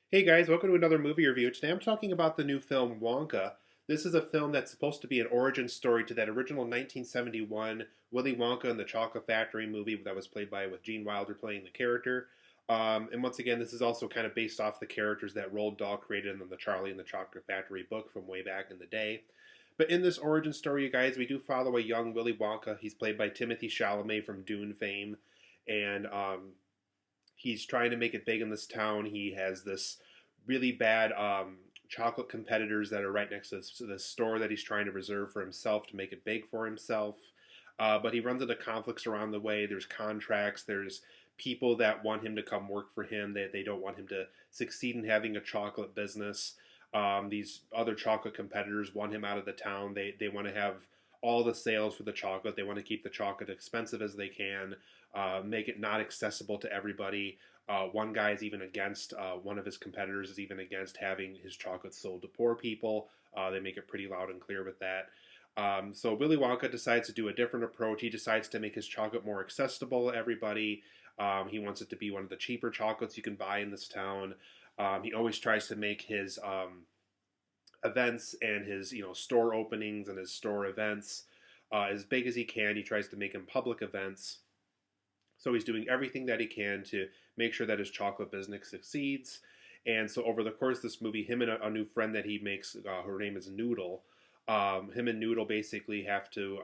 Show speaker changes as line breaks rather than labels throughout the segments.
Hey guys, welcome to another movie review. Today I'm talking about the new film Wonka. This is a film that's supposed to be an origin story to that original 1971 Willy Wonka and the Chocolate Factory movie that was played by with Gene Wilder playing the character. And once again, this is also kind of based off the characters that Roald Dahl created in the Charlie and the Chocolate Factory book from way back in the day. But in this origin story, you guys, we do follow a young Willy Wonka. He's played by Timothee Chalamet from Dune fame, and he's trying to make it big in this town. He has this really bad chocolate competitors that are right next to the store that he's trying to reserve for himself to make it big for himself. But he runs into conflicts around the way. There's contracts. There's people that want him to come work for him. They don't want him to succeed in having a chocolate business. These other chocolate competitors want him out of the town. They want to have all the sales for the chocolate. They want to keep the chocolate expensive as they can, make it not accessible to everybody. One guy is even against, one of his competitors is even against having his chocolate sold to poor people. They make it pretty loud and clear with that. So Willy Wonka decides to do a different approach. He decides to make his chocolate more accessible to everybody. He wants it to be one of the cheaper chocolates you can buy in this town. He always tries to make his events and his store openings and his store events as big as he can. He tries to make them public events. So he's doing everything that he can to make sure that his chocolate business succeeds. And so over the course of this movie, him and a new friend that he makes, her name is Noodle. Him and Noodle basically have to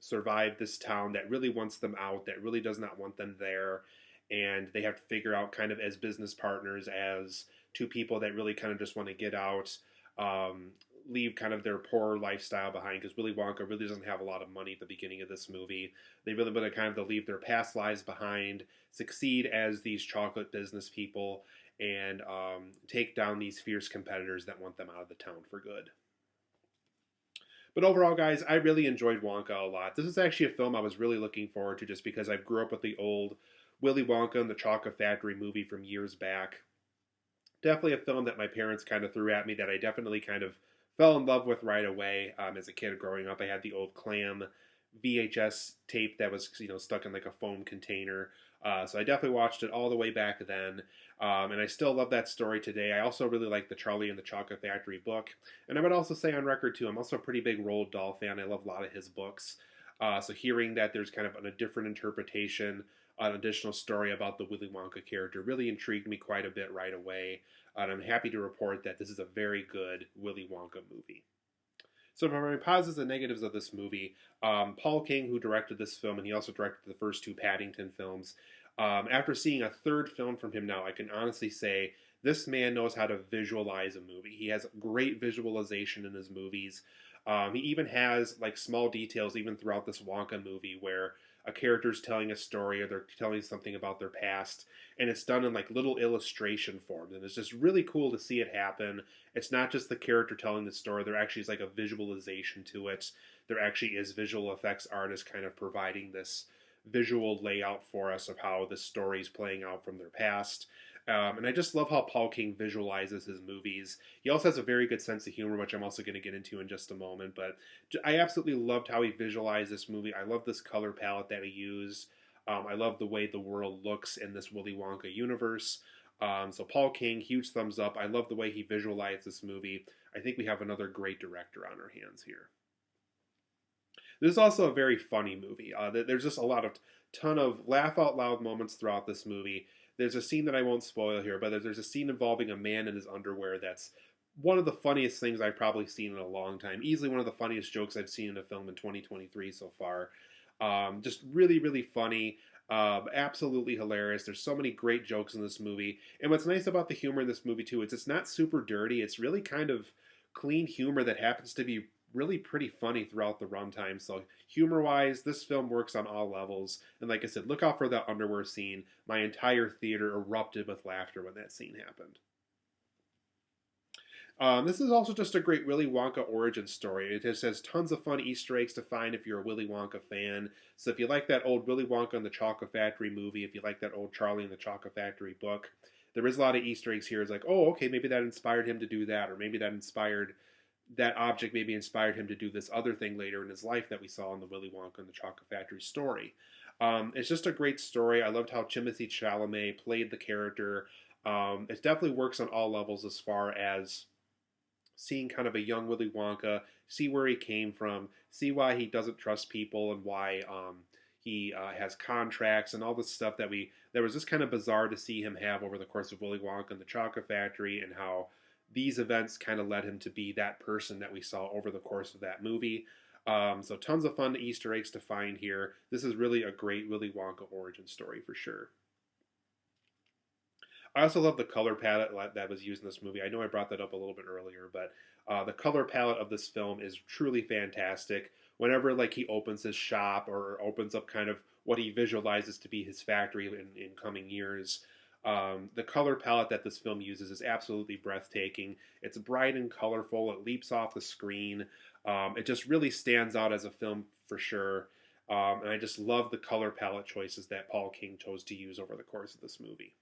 survive this town that really wants them out, that really does not want them there. And they have to figure out, kind of as business partners, as two people that really kind of just want to get out, um, leave kind of their poorer lifestyle behind, because Willy Wonka really doesn't have a lot of money at the beginning of this movie. They really want to kind of leave their past lives behind, succeed as these chocolate business people, and take down these fierce competitors that want them out of the town for good. But overall, guys, I really enjoyed Wonka a lot. This is actually a film I was really looking forward to just because I grew up with the old Willy Wonka and the Chocolate Factory movie from years back. Definitely a film that my parents kind of threw at me that I definitely kind of fell in love with right away. As a kid growing up, I had the old Clam VHS tape that was stuck in like a foam container. So I definitely watched it all the way back then, and I still love that story today. I also really like the Charlie and the Chocolate Factory book, and I would also say on record too, I'm also a pretty big Roald Dahl fan. I love a lot of his books. So hearing that there's kind of a different interpretation, an additional story about the Willy Wonka character really intrigued me quite a bit right away. And I'm happy to report that this is a very good Willy Wonka movie. So for my positives and negatives of this movie, Paul King, who directed this film, and he also directed the first two Paddington films, after seeing a third film from him now, I can honestly say this man knows how to visualize a movie. He has great visualization in his movies. He even has like small details even throughout this Wonka movie where a character's telling a story or they're telling something about their past, and it's done in like little illustration form, and it's just really cool to see it happen. It's not just the character telling the story; there actually is like a visualization to it. There actually is visual effects artists kind of providing this visual layout for us of how the story is playing out from their past. And I just love how Paul King visualizes his movies. He also has a very good sense of humor, which I'm also going to get into in just a moment. But I absolutely loved how he visualized this movie. I love this color palette that he used. I love the way the world looks in this Willy Wonka universe. So Paul King, huge thumbs up. I love the way he visualized this movie. I think we have another great director on our hands here. This is also a very funny movie. There's just a lot of ton of laugh out loud moments throughout this movie. There's a scene that I won't spoil here, but there's a scene involving a man in his underwear that's one of the funniest things I've probably seen in a long time. Easily one of the funniest jokes I've seen in a film in 2023 so far. Just really, really funny. Absolutely hilarious. There's so many great jokes in this movie. And what's nice about the humor in this movie, too, is it's not super dirty. It's really kind of clean humor that happens to be really pretty funny throughout the runtime. So humor wise, this film works on all levels. And like I said, look out for that underwear scene. My entire theater erupted with laughter when that scene happened. This is also just a great Willy Wonka origin story. It just has tons of fun Easter eggs to find if you're a Willy Wonka fan. So if you like that old Willy Wonka and the Chocolate Factory movie, if you like that old Charlie and the Chocolate Factory book, there is a lot of Easter eggs here. It's like, oh, okay, maybe that inspired him to do that, or maybe that object maybe inspired him to do this other thing later in his life that we saw in the Willy Wonka and the Chocolate Factory story. It's just a great story. I loved how Timothée Chalamet played the character. It definitely works on all levels as far as seeing kind of a young Willy Wonka, see where he came from, see why he doesn't trust people, and why he has contracts and all this stuff that was just kind of bizarre to see him have over the course of Willy Wonka and the Chocolate Factory, and how these events kind of led him to be that person that we saw over the course of that movie. So tons of fun Easter eggs to find here. This is really a great Willy Wonka origin story for sure. I also love the color palette that was used in this movie. I know I brought that up a little bit earlier, but the color palette of this film is truly fantastic. Whenever like he opens his shop or opens up kind of what he visualizes to be his factory in coming years, the color palette that this film uses is absolutely breathtaking. It's bright and colorful. It leaps off the screen. It just really stands out as a film for sure. And I just love the color palette choices that Paul King chose to use over the course of this movie.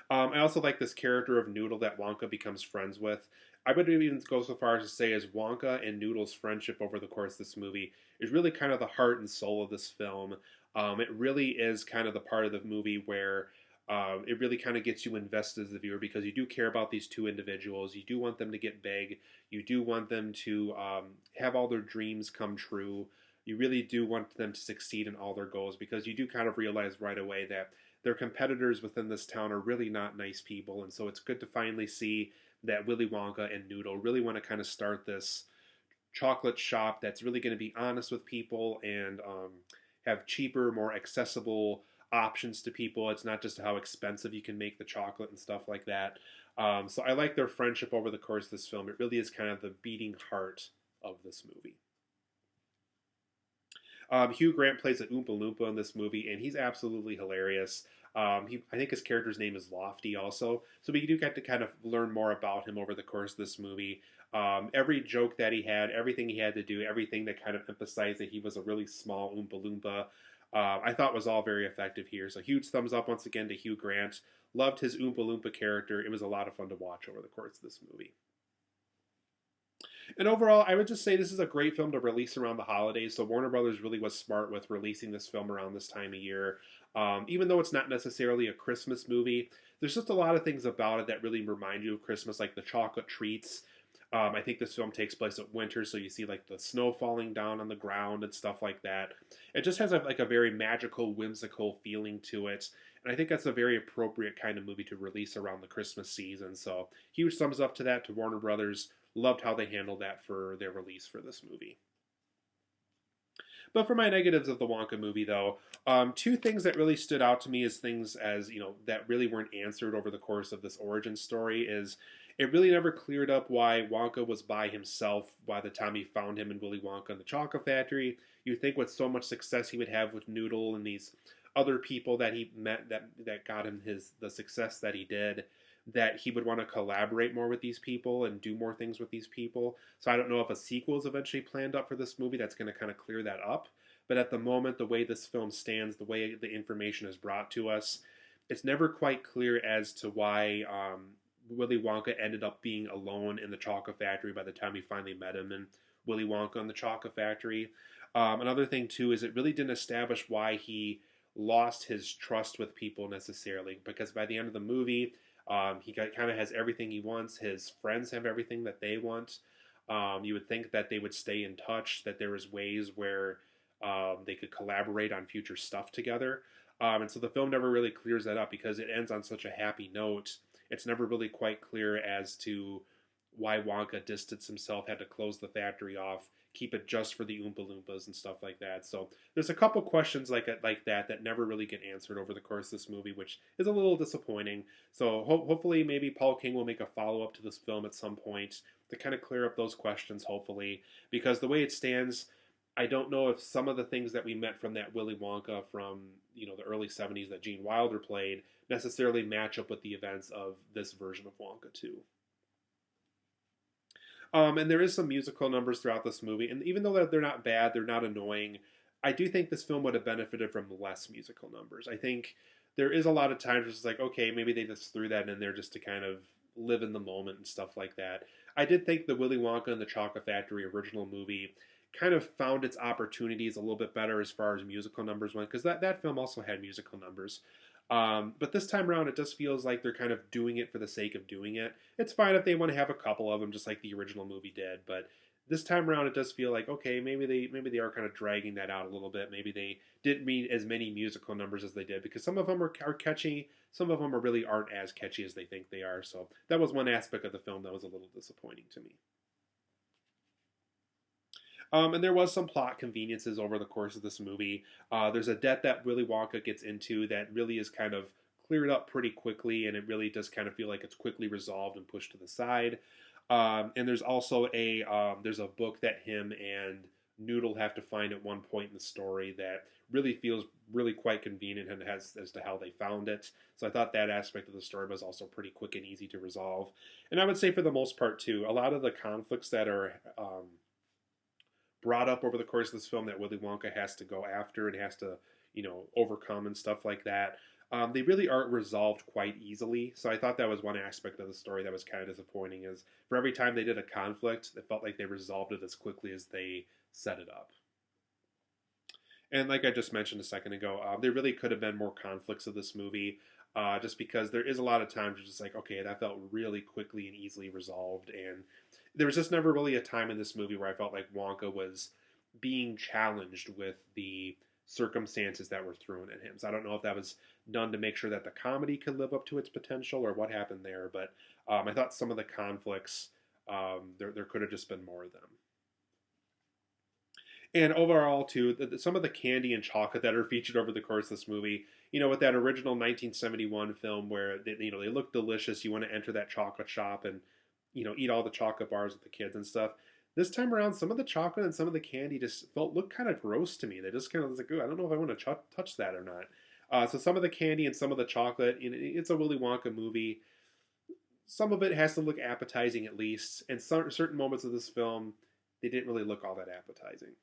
I also like this character of Noodle that Wonka becomes friends with. I would even go so far as to say as Wonka and Noodle's friendship over the course of this movie is really kind of the heart and soul of this film. It really is kind of the part of the movie where it really kind of gets you invested as the viewer because you do care about these two individuals. You do want them to get big. You do want them to have all their dreams come true. You really do want them to succeed in all their goals because you do kind of realize right away that their competitors within this town are really not nice people. And so it's good to finally see that Willy Wonka and Noodle really want to kind of start this chocolate shop that's really going to be honest with people and have cheaper, more accessible options to people. It's not just how expensive you can make the chocolate and stuff like that. So I like their friendship over the course of this film. It really is kind of the beating heart of this movie. Hugh Grant plays an Oompa Loompa in this movie, and he's absolutely hilarious. I think his character's name is Lofty also, so we do get to kind of learn more about him over the course of this movie. Every joke that he had, everything he had to do, everything that kind of emphasized that he was a really small Oompa Loompa, I thought was all very effective here. So huge thumbs up once again to Hugh Grant. Loved his Oompa Loompa character. It was a lot of fun to watch over the course of this movie. And overall, I would just say this is a great film to release around the holidays. So Warner Brothers really was smart with releasing this film around this time of year. Even though it's not necessarily a Christmas movie, there's just a lot of things about it that really remind you of Christmas, like the chocolate treats. I think this film takes place at winter, so you see like the snow falling down on the ground and stuff like that. It just has like a very magical, whimsical feeling to it. And I think that's a very appropriate kind of movie to release around the Christmas season. So huge thumbs up to that to Warner Brothers. Loved how they handled that for their release for this movie. But for my negatives of the Wonka movie, though, two things that really stood out to me as things as that really weren't answered over the course of this origin story is it really never cleared up why Wonka was by himself by the time he found him in Willy Wonka and the Chocolate Factory. You think with so much success he would have with Noodle and these other people that he met that got him the success that he did, that he would want to collaborate more with these people and do more things with these people. So I don't know if a sequel is eventually planned up for this movie that's going to kind of clear that up. But at the moment, the way this film stands, the way the information is brought to us, it's never quite clear as to why Willy Wonka ended up being alone in the Chocolate Factory by the time we finally met him in Willy Wonka and the Chocolate Factory. Another thing, too, is it really didn't establish why he lost his trust with people necessarily, because by the end of the movie, he kind of has everything he wants. His friends have everything that they want. You would think that they would stay in touch, that there was ways where they could collaborate on future stuff together. And so the film never really clears that up because it ends on such a happy note. It's never really quite clear as to why Wonka distanced himself, had to close the factory off, keep it just for the Oompa Loompas and stuff like that. So there's a couple questions like that never really get answered over the course of this movie, which is a little disappointing. So hopefully maybe Paul King will make a follow-up to this film at some point to kind of clear up those questions, hopefully. Because the way it stands, I don't know if some of the things that we met from that Willy Wonka from the early 70s that Gene Wilder played necessarily match up with the events of this version of Wonka 2. And there is some musical numbers throughout this movie, and even though they're not bad, they're not annoying, I do think this film would have benefited from less musical numbers. I think there is a lot of times where it's like, okay, maybe they just threw that in there just to kind of live in the moment and stuff like that. I did think the Willy Wonka and the Chocolate Factory original movie kind of found its opportunities a little bit better as far as musical numbers went, because that film also had musical numbers. But this time around, it just feels like they're kind of doing it for the sake of doing it. It's fine if they want to have a couple of them, just like the original movie did. But this time around, it does feel like okay, maybe they are kind of dragging that out a little bit. Maybe they didn't meet as many musical numbers as they did because some of them are catchy, some of them are really aren't as catchy as they think they are. So that was one aspect of the film that was a little disappointing to me. And there was some plot conveniences over the course of this movie. There's a debt that Willy Wonka gets into that really is kind of cleared up pretty quickly, and it really does kind of feel like it's quickly resolved and pushed to the side. And there's also there's a book that him and Noodle have to find at one point in the story that really feels really quite convenient and as to how they found it. So I thought that aspect of the story was also pretty quick and easy to resolve. And I would say for the most part too, a lot of the conflicts that are brought up over the course of this film that Willy Wonka has to go after and has to, overcome and stuff like that. They really aren't resolved quite easily. So I thought that was one aspect of the story that was kind of disappointing. Is for every time they did a conflict, it felt like they resolved it as quickly as they set it up. And like I just mentioned a second ago, there really could have been more conflicts of this movie, just because there is a lot of times you're just like, okay, that felt really quickly and easily resolved, and there was just never really a time in this movie where I felt like Wonka was being challenged with the circumstances that were thrown at him. So I don't know if that was done to make sure that the comedy could live up to its potential or what happened there, but I thought some of the conflicts, there could have just been more of them. And overall, too, some of the candy and chocolate that are featured over the course of this movie, with that original 1971 film where they look delicious, you want to enter that chocolate shop and eat all the chocolate bars with the kids and stuff. This time around, some of the chocolate and some of the candy just looked kind of gross to me. They just kind of was like, ooh, I don't know if I want to touch that or not. So some of the candy and some of the chocolate, it's a Willy Wonka movie. Some of it has to look appetizing at least, and certain moments of this film, they didn't really look all that appetizing.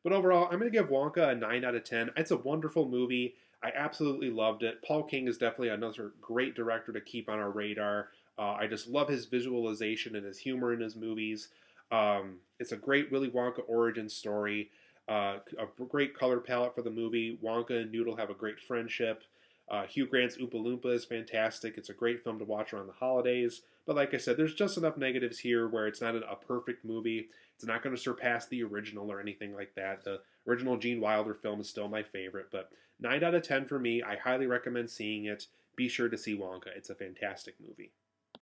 But overall, I'm going to give Wonka a 9 out of 10. It's a wonderful movie. I absolutely loved it. Paul King is definitely another great director to keep on our radar. I just love his visualization and his humor in his movies. It's a great Willy Wonka origin story. A great color palette for the movie. Wonka and Noodle have a great friendship. Hugh Grant's Oompa Loompa is fantastic. It's a great film to watch around the holidays. But like I said, there's just enough negatives here where it's not a perfect movie. It's not going to surpass the original or anything like that. The original Gene Wilder film is still my favorite, but 9 out of 10 for me. I highly recommend seeing it. Be sure to see Wonka. It's a fantastic movie.